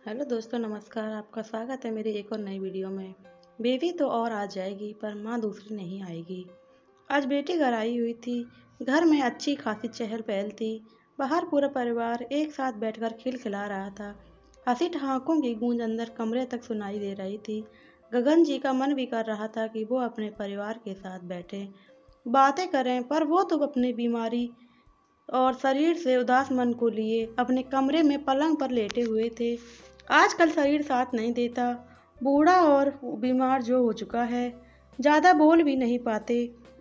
Hello दोस्तों, नमस्कार। आपका स्वागत है मेरी एक और नई वीडियो में। बेबी तो और आ जाएगी पर माँ दूसरी नहीं आएगी। आज बेटी घर आई हुई थी। घर में अच्छी खासी चहल पहल थी। बाहर पूरा परिवार एक साथ बैठकर खिलखिला रहा था। हंसी ठहाकों की गूंज अंदर कमरे तक सुनाई दे रही थी। गगन जी का मन भी कर रहा था कि वो अपने परिवार के साथ बैठे, बातें करें, पर वो तो अपनी बीमारी और शरीर से उदास मन को लिए अपने कमरे में पलंग पर लेटे हुए थे। आजकल शरीर साथ नहीं देता। बूढ़ा और बीमार जो हो चुका है, ज़्यादा बोल भी नहीं पाते,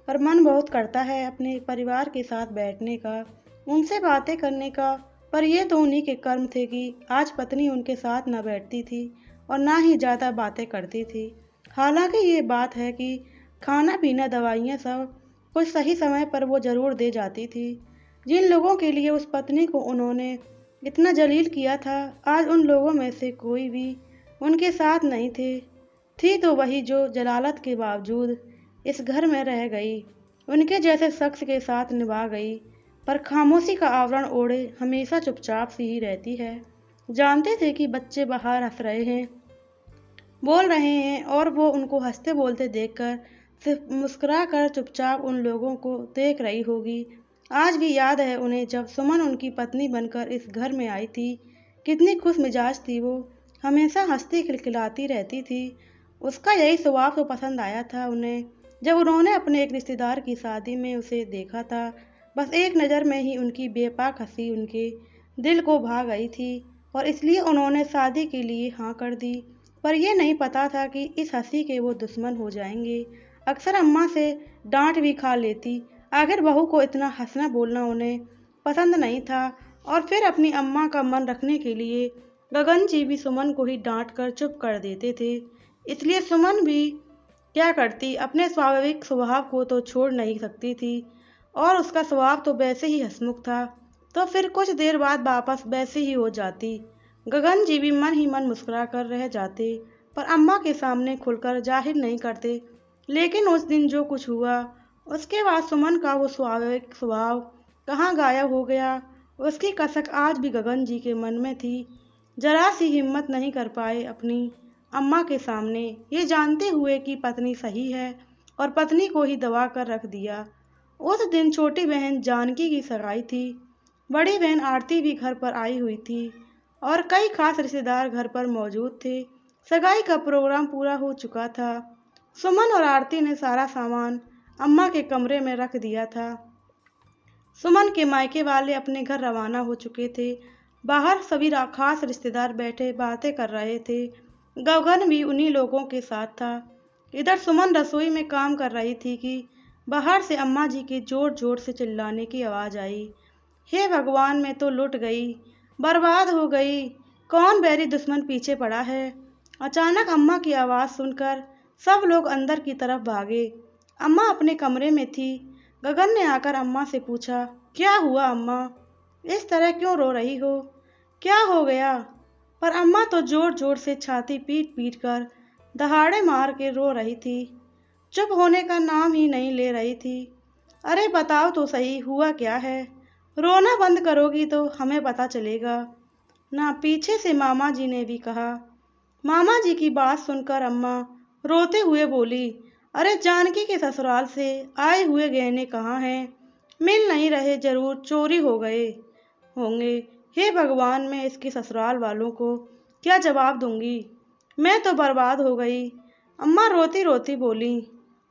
पर मन बहुत करता है अपने परिवार के साथ बैठने का, उनसे बातें करने का। पर ये तो उन्हीं के कर्म थे कि आज पत्नी उनके साथ न बैठती थी और ना ही ज़्यादा बातें करती थी। हालांकि ये बात है कि खाना पीना दवाइयाँ सब कुछ सही समय पर वो ज़रूर दे जाती थी। जिन लोगों के लिए उस पत्नी को उन्होंने इतना जलील किया था, आज उन लोगों में से कोई भी उनके साथ नहीं थे। थी तो वही जो जलालत के बावजूद इस घर में रह गई, उनके जैसे शख्स के साथ निभा गई, पर खामोशी का आवरण ओढ़े हमेशा चुपचाप सी ही रहती है। जानते थे कि बच्चे बाहर हंस रहे हैं, बोल रहे हैं, और वो उनको हंसते बोलते देखकर सिर्फ मुस्कुरा कर चुपचाप उन लोगों को देख रही होगी। आज भी याद है उन्हें जब सुमन उनकी पत्नी बनकर इस घर में आई थी। कितनी खुश मिजाज थी वो, हमेशा हंसती खिलखिलाती रहती थी। उसका यही स्वभाव तो पसंद आया था उन्हें। जब उन्होंने अपने एक रिश्तेदार की शादी में उसे देखा था, बस एक नज़र में ही उनकी बेपाक हंसी उनके दिल को भा गई थी, और इसलिए उन्होंने शादी के लिए हाँ कर दी। पर यह नहीं पता था कि इस हंसी के वो दुश्मन हो जाएंगे। अक्सर अम्मा से डांट भी खा लेती। आखिर बहू को इतना हंसना बोलना उन्हें पसंद नहीं था, और फिर अपनी अम्मा का मन रखने के लिए गगन जी भी सुमन को ही डांट कर चुप कर देते थे। इसलिए सुमन भी क्या करती, अपने स्वाभाविक स्वभाव को तो छोड़ नहीं सकती थी, और उसका स्वभाव तो वैसे ही हंसमुख था, तो फिर कुछ देर बाद वापस वैसे ही हो जाती। गगन जी भी मन ही मन मुस्कुरा कर रह जाते, पर अम्मा के सामने खुलकर जाहिर नहीं करते। लेकिन उस दिन जो कुछ हुआ, उसके बाद सुमन का वो स्वाभाविक स्वभाव कहाँ गायब हो गया, उसकी कसक आज भी गगन जी के मन में थी। जरा सी हिम्मत नहीं कर पाए अपनी अम्मा के सामने, ये जानते हुए कि पत्नी सही है, और पत्नी को ही दबा कर रख दिया। उस दिन छोटी बहन जानकी की सगाई थी। बड़ी बहन आरती भी घर पर आई हुई थी, और कई खास रिश्तेदार घर पर मौजूद थे। सगाई का प्रोग्राम पूरा हो चुका था। सुमन और आरती ने सारा सामान अम्मा के कमरे में रख दिया था। सुमन के मायके वाले अपने घर रवाना हो चुके थे। बाहर सभी खास रिश्तेदार बैठे बातें कर रहे थे। गगन भी उन्हीं लोगों के साथ था। इधर सुमन रसोई में काम कर रही थी कि बाहर से अम्मा जी के जोर जोर से चिल्लाने की आवाज़ आई। हे भगवान, मैं तो लुट गई, बर्बाद हो गई, कौन बैरी दुश्मन पीछे पड़ा है। अचानक अम्मा की आवाज़ सुनकर सब लोग अंदर की तरफ भागे। अम्मा अपने कमरे में थी। गगन ने आकर अम्मा से पूछा, क्या हुआ अम्मा, इस तरह क्यों रो रही हो, क्या हो गया। पर अम्मा तो जोर जोर से छाती पीट पीट कर दहाड़े मार के रो रही थी, चुप होने का नाम ही नहीं ले रही थी। अरे बताओ तो सही, हुआ क्या है, रोना बंद करोगी तो हमें पता चलेगा ना, पीछे से मामा जी ने भी कहा। मामा जी की बात सुनकर अम्मा रोते हुए बोली, अरे जानकी के ससुराल से आए हुए गहने कहाँ हैं, मिल नहीं रहे, जरूर चोरी हो गए होंगे। हे भगवान, मैं इसके ससुराल वालों को क्या जवाब दूंगी, मैं तो बर्बाद हो गई। अम्मा रोती रोती बोली।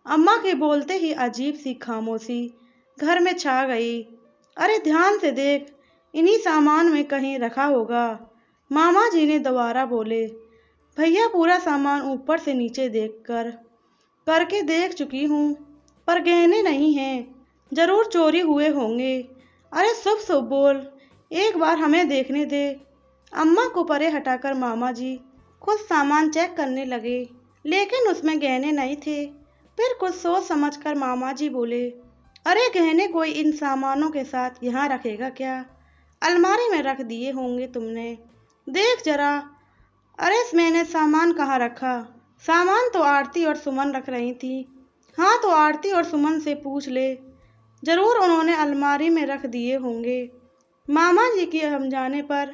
अम्मा के बोलते ही अजीब सी खामोशी घर में छा गई। अरे ध्यान से देख, इन्हीं सामान में कहीं रखा होगा, मामा जी ने दोबारा बोले। भैया पूरा सामान ऊपर से नीचे करके देख चुकी हूँ, पर गहने नहीं हैं, जरूर चोरी हुए होंगे। अरे शुभ शुभ बोल, एक बार हमें देखने दे। अम्मा को परे हटाकर मामा जी खुद सामान चेक करने लगे, लेकिन उसमें गहने नहीं थे। फिर कुछ सोच समझकर मामा जी बोले, अरे गहने कोई इन सामानों के साथ यहाँ रखेगा क्या, अलमारी में रख दिए होंगे तुमने, देख जरा। अरे मैंने सामान कहाँ रखा, सामान तो आरती और सुमन रख रही थी। हाँ तो आरती और सुमन से पूछ ले, जरूर उन्होंने अलमारी में रख दिए होंगे। मामा जी के समझाने पर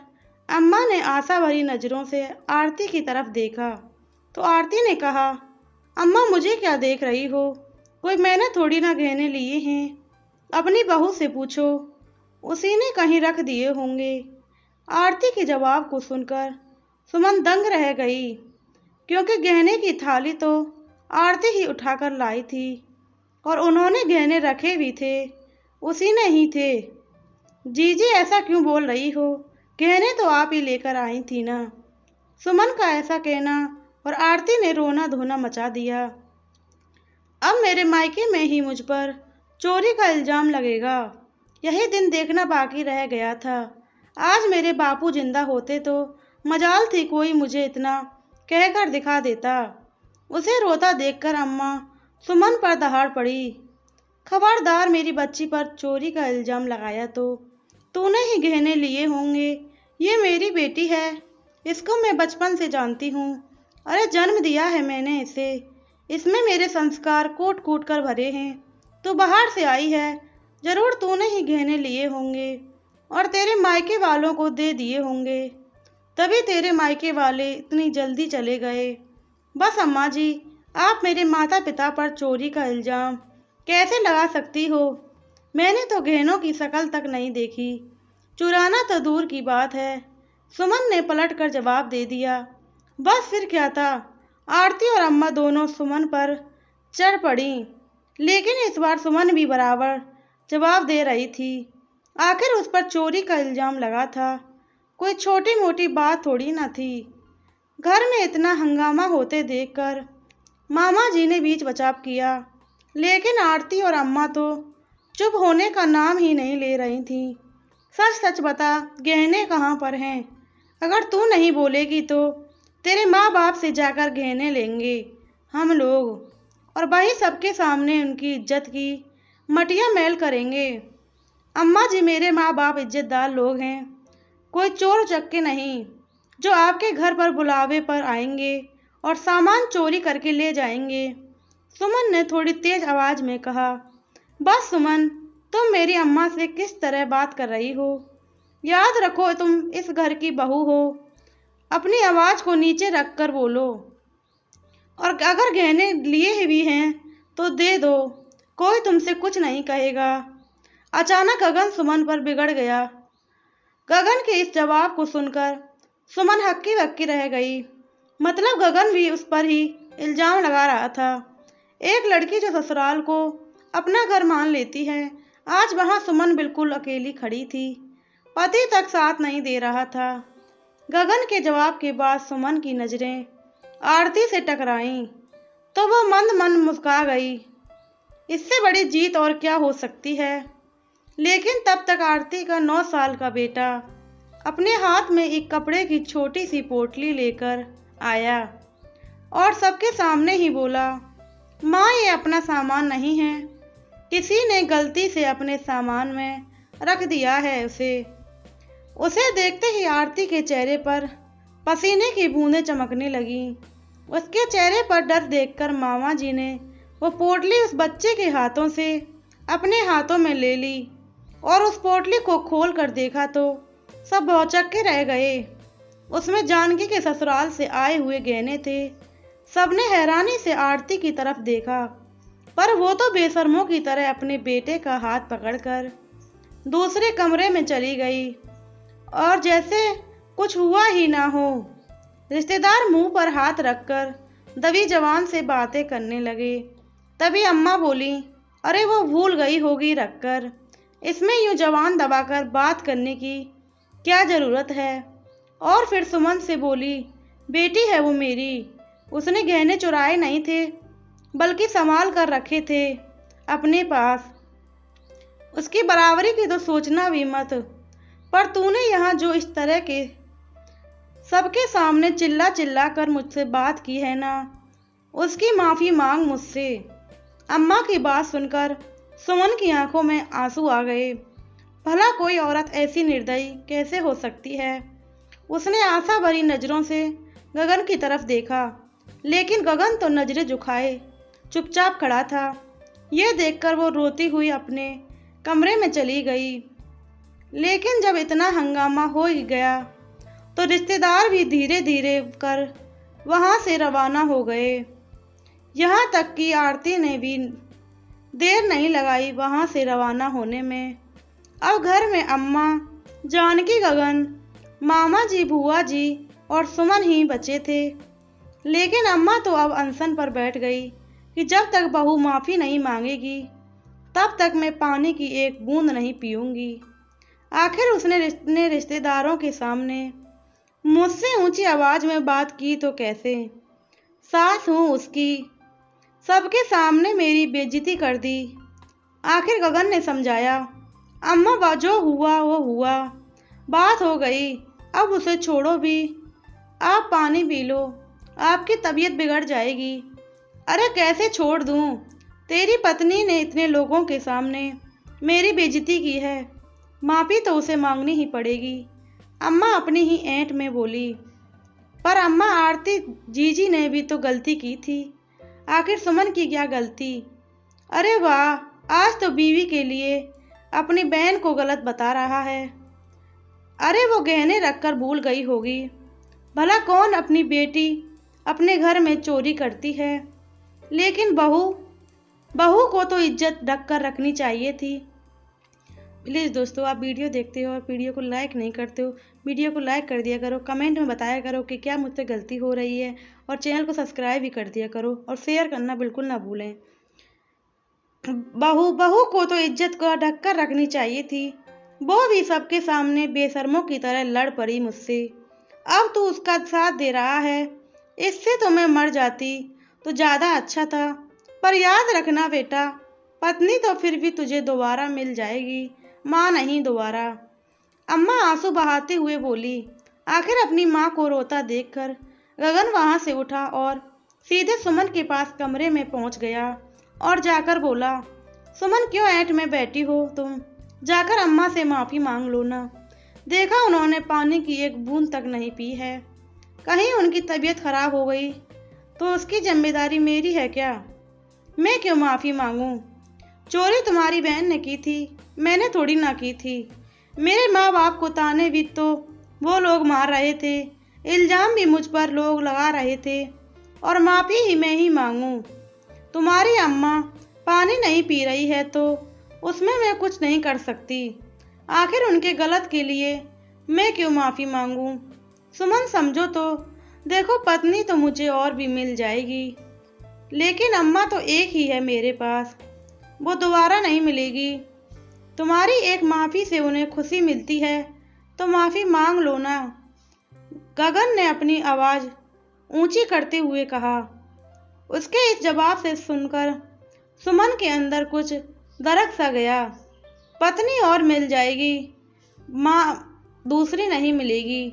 अम्मा ने आशा भरी नज़रों से आरती की तरफ देखा तो आरती ने कहा, अम्मा मुझे क्या देख रही हो? कोई मैंने थोड़ी ना गहने लिए हैं। अपनी बहू से पूछो, उसी ने कहीं रख दिए होंगे। आरती के जवाब को सुनकर सुमन दंग रह गई, क्योंकि गहने की थाली तो आरती ही उठाकर लाई थी और उन्होंने गहने रखे भी थे उसी ने ही थे। जीजी ऐसा क्यों बोल रही हो? गहने तो आप ही लेकर आई थी ना। सुमन का ऐसा कहना और आरती ने रोना धोना मचा दिया। अब मेरे मायके में ही मुझ पर चोरी का इल्जाम लगेगा, यही दिन देखना बाकी रह गया था। आज मेरे बापू जिंदा होते तो मजाल थी कोई मुझे इतना कहकर दिखा देता। उसे रोता देखकर अम्मा सुमन पर दहाड़ पड़ी। खबरदार, मेरी बच्ची पर चोरी का इल्जाम लगाया तो तूने ही गहने लिए होंगे। ये मेरी बेटी है, इसको मैं बचपन से जानती हूँ। अरे जन्म दिया है मैंने इसे, इसमें मेरे संस्कार कूट कूट कर भरे हैं। तू बाहर से आई है, जरूर तूने ही गहने लिए होंगे और तेरे मायके वालों को दे दिए होंगे, तभी तेरे मायके वाले इतनी जल्दी चले गए। बस अम्मा जी, आप मेरे माता पिता पर चोरी का इल्जाम कैसे लगा सकती हो? मैंने तो गहनों की शक्ल तक नहीं देखी, चुराना तो दूर की बात है। सुमन ने पलट कर जवाब दे दिया। बस फिर क्या था, आरती और अम्मा दोनों सुमन पर चढ़ पड़ी, लेकिन इस बार सुमन भी बराबर जवाब दे रही थी। आखिर उस पर चोरी का इल्जाम लगा था, कोई छोटी मोटी बात थोड़ी ना थी। घर में इतना हंगामा होते देखकर मामा जी ने बीच बचाव किया, लेकिन आरती और अम्मा तो चुप होने का नाम ही नहीं ले रही थीं। सच सच बता, गहने कहाँ पर हैं? अगर तू नहीं बोलेगी तो तेरे माँ बाप से जाकर गहने लेंगे हम लोग, और वही सबके सामने उनकी इज्जत की मटिया मैल करेंगे। अम्मा जी, मेरे माँ बाप इज्जतदार लोग हैं, कोई चोर उचक्के नहीं जो आपके घर पर बुलावे पर आएंगे और सामान चोरी करके ले जाएंगे। सुमन ने थोड़ी तेज आवाज में कहा। बस सुमन, तुम मेरी अम्मा से किस तरह बात कर रही हो? याद रखो, तुम इस घर की बहू हो। अपनी आवाज को नीचे रख कर बोलो, और अगर गहने लिए भी हैं तो दे दो, कोई तुमसे कुछ नहीं कहेगा। अचानक गगन सुमन पर बिगड़ गया। गगन के इस जवाब को सुनकर सुमन हक्की बक्की रह गई। मतलब गगन भी उस पर ही इल्जाम लगा रहा था। एक लड़की जो ससुराल को अपना घर मान लेती है, आज वहां सुमन बिल्कुल अकेली खड़ी थी, पति तक साथ नहीं दे रहा था। गगन के जवाब के बाद सुमन की नजरें आरती से टकराईं तो वो मंद मंद मुस्कुरा गई। इससे बड़ी जीत और क्या हो सकती है? लेकिन तब तक आरती का 9 साल का बेटा अपने हाथ में एक कपड़े की छोटी सी पोटली लेकर आया और सबके सामने ही बोला, माँ ये अपना सामान नहीं है, किसी ने गलती से अपने सामान में रख दिया है उसे देखते ही आरती के चेहरे पर पसीने की बूंदें चमकने लगीं। उसके चेहरे पर डर देखकर मामा जी ने वो पोटली उस बच्चे के हाथों से अपने हाथों में ले ली और उस पोटली को खोल कर देखा तो सब भौचक्के रह गए। उसमें जानकी के ससुराल से आए हुए गहने थे। सबने हैरानी से आरती की तरफ देखा, पर वो तो बेशर्मों की तरह अपने बेटे का हाथ पकड़कर दूसरे कमरे में चली गई और जैसे कुछ हुआ ही ना हो। रिश्तेदार मुंह पर हाथ रखकर दबी जबान से बातें करने लगे। तभी अम्मा बोली, अरे वो भूल गई होगी रखकर, इसमें यूं जबान दबाकर बात करने की क्या जरूरत है? और फिर सुमन से बोली, बेटी है वो मेरी, उसने गहने चुराए नहीं थे बल्कि संभाल कर रखे थे अपने पास। उसकी बराबरी की तो सोचना भी मत। पर तूने यहाँ जो इस तरह के सबके सामने चिल्ला चिल्ला कर मुझसे बात की है ना, उसकी माफ़ी मांग मुझसे। अम्मा की बात सुनकर सुमन की आंखों में आंसू आ गए। भला कोई औरत ऐसी निर्दयी कैसे हो सकती है? उसने आशा भरी नज़रों से गगन की तरफ देखा, लेकिन गगन तो नज़रें झुकाए चुपचाप खड़ा था। यह देखकर वो रोती हुई अपने कमरे में चली गई। लेकिन जब इतना हंगामा हो ही गया तो रिश्तेदार भी धीरे धीरे कर वहां से रवाना हो गए। यहाँ तक कि आरती ने भी देर नहीं लगाई वहां से रवाना होने में। अब घर में अम्मा, जानकी, गगन, मामा जी, बुआ जी और सुमन ही बचे थे। लेकिन अम्मा तो अब अनशन पर बैठ गई कि जब तक बहू माफी नहीं मांगेगी तब तक मैं पानी की एक बूंद नहीं पीऊंगी। आखिर उसने अपने रिश्तेदारों के सामने मुझसे ऊंची आवाज में बात की तो कैसे? सास हूं उसकी, सबके सामने मेरी बेइज्जती कर दी। आखिर गगन ने समझाया, अम्मा जो हुआ वो हुआ, बात हो गई, अब उसे छोड़ो भी। आप पानी पी लो, आपकी तबीयत बिगड़ जाएगी। अरे कैसे छोड़ दूं? तेरी पत्नी ने इतने लोगों के सामने मेरी बेइज्जती की है, माफी तो उसे मांगनी ही पड़ेगी। अम्मा अपनी ही ऐंठ में बोली। पर अम्मा, आरती जीजी ने भी तो गलती की थी, आखिर सुमन की क्या गलती? अरे वाह, आज तो बीवी के लिए अपनी बहन को गलत बता रहा है। अरे वो गहने रखकर भूल गई होगी। भला कौन अपनी बेटी अपने घर में चोरी करती है? लेकिन बहू को तो इज्जत ढक कर रखनी चाहिए थी। प्लीज़ दोस्तों, आप वीडियो देखते हो और वीडियो को लाइक नहीं करते हो, वीडियो को लाइक कर दिया करो, कमेंट में बताया करो कि क्या मुझसे गलती हो रही है, और चैनल को सब्सक्राइब भी कर दिया करो और शेयर करना बिल्कुल ना भूलें। बहू को तो इज्जत को ढक कर रखनी चाहिए थी, वो भी सबके सामने बेशर्मों की तरह लड़ पड़ी मुझसे। अब तो उसका साथ दे रहा है, इससे तो मैं मर जाती तो ज़्यादा अच्छा था। पर याद रखना बेटा, पत्नी तो फिर भी तुझे दोबारा मिल जाएगी, माँ नहीं दोबारा। अम्मा आंसू बहाते हुए बोली। आखिर अपनी माँ को रोता देखकर गगन वहां से उठा और सीधे सुमन के पास कमरे में पहुंच गया और जाकर बोला, सुमन क्यों ऐंठ में बैठी हो तुम? जाकर अम्मा से माफी मांग लो ना। देखा उन्होंने पानी की एक बूंद तक नहीं पी है। कहीं उनकी तबीयत खराब हो गई तो उसकी जिम्मेदारी मेरी है क्या? मैं क्यों माफी मांगूं? चोरी तुम्हारी बहन ने की थी, मैंने थोड़ी ना की थी। मेरे माँ बाप को ताने भी तो वो लोग मार रहे थे, इल्जाम भी मुझ पर लोग लगा रहे थे, और माफी ही मैं ही मांगूं? तुम्हारी अम्मा पानी नहीं पी रही है तो उसमें मैं कुछ नहीं कर सकती। आखिर उनके गलत के लिए मैं क्यों माफी मांगूं? सुमन समझो तो, देखो पत्नी तो मुझे और भी मिल जाएगी, लेकिन अम्मा तो एक ही है मेरे पास, वो दोबारा नहीं मिलेगी। तुम्हारी एक माफी से उन्हें खुशी मिलती है तो माफी मांग लो ना। गगन ने अपनी आवाज ऊंची करते हुए कहा। उसके इस जवाब से सुनकर सुमन के अंदर कुछ दरक सा गया। पत्नी और मिल जाएगी, माँ दूसरी नहीं मिलेगी,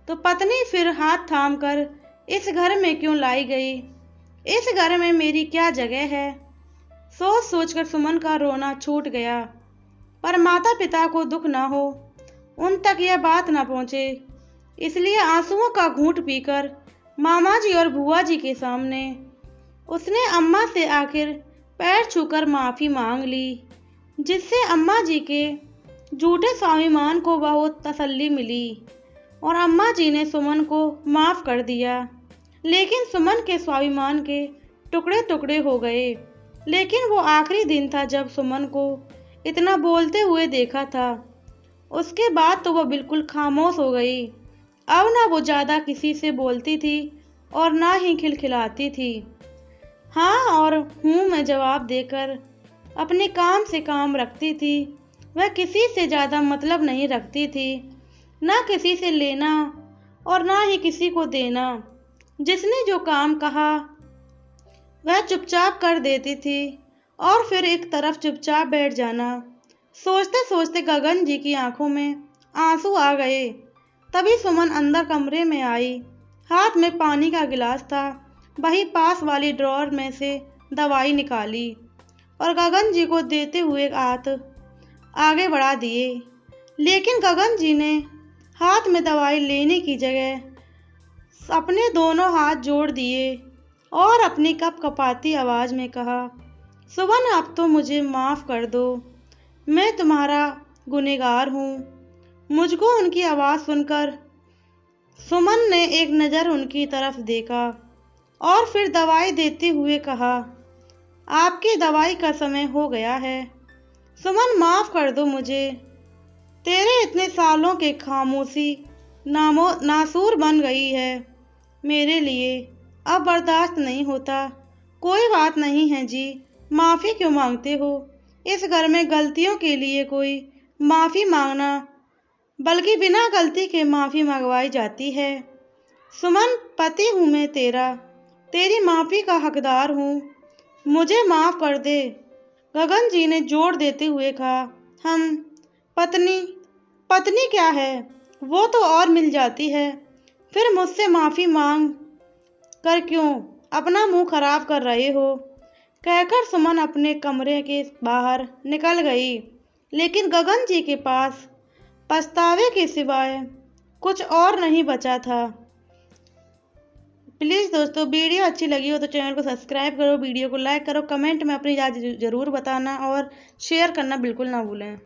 तो पत्नी फिर हाथ थाम कर इस घर में क्यों लाई गई? इस घर में मेरी क्या जगह है? सोच सोचकर सुमन का रोना छूट गया। पर माता पिता को दुख ना हो, उन तक यह बात ना पहुंचे, इसलिए आंसुओं का घूंट पीकर मामा जी और बुआ जी के सामने उसने अम्मा से आखिर पैर छूकर माफी मांग ली, जिससे अम्मा जी के झूठे स्वाभिमान को बहुत तसल्ली मिली और अम्मा जी ने सुमन को माफ कर दिया। लेकिन सुमन के स्वाभिमान के टुकड़े टुकड़े हो गए। लेकिन वो आखिरी दिन था जब सुमन को इतना बोलते हुए देखा था। उसके बाद तो वह बिल्कुल खामोश हो गई। अब ना वो ज़्यादा किसी से बोलती थी और ना ही खिलखिलाती थी। हाँ और हूँ में जवाब देकर अपने काम से काम रखती थी। वह किसी से ज़्यादा मतलब नहीं रखती थी, ना किसी से लेना और ना ही किसी को देना। जिसने जो काम कहा वह चुपचाप कर देती थी और फिर एक तरफ चुपचाप बैठ जाना। सोचते सोचते गगन जी की आंखों में आंसू आ गए। तभी सुमन अंदर कमरे में आई। हाथ में पानी का गिलास था, वही पास वाली ड्रॉअर में से दवाई निकाली और गगन जी को देते हुए हाथ आगे बढ़ा दिए। लेकिन गगन जी ने हाथ में दवाई लेने की जगह अपने दोनों हाथ जोड़ दिए और अपनी कपकपाती आवाज में कहा, सुमन अब तो मुझे माफ़ कर दो, मैं तुम्हारा गुनहगार हूँ। मुझको उनकी आवाज़ सुनकर सुमन ने एक नज़र उनकी तरफ देखा और फिर दवाई देते हुए कहा, आपकी दवाई का समय हो गया है। सुमन, माफ़ कर दो मुझे। तेरे इतने सालों के खामोशी नासूर बन गई है मेरे लिए, अब बर्दाश्त नहीं होता। कोई बात नहीं है जी, माफ़ी क्यों मांगते हो? इस घर में गलतियों के लिए कोई माफ़ी मांगना, बल्कि बिना गलती के माफ़ी मंगवाई जाती है। सुमन, पति हूँ मैं तेरा, तेरी माफ़ी का हकदार हूँ, मुझे माफ़ कर दे। गगन जी ने जोर देते हुए कहा, हम पत्नी पत्नी क्या है, वो तो और मिल जाती है, फिर मुझसे माफ़ी मांग कर क्यों अपना मुंह खराब कर रहे हो? कहकर सुमन अपने कमरे के बाहर निकल गई, लेकिन गगन जी के पास पछतावे के सिवाय कुछ और नहीं बचा था। प्लीज़ दोस्तों, वीडियो अच्छी लगी हो तो चैनल को सब्सक्राइब करो, वीडियो को लाइक करो, कमेंट में अपनी राय ज़रूर बताना और शेयर करना बिल्कुल ना भूलें।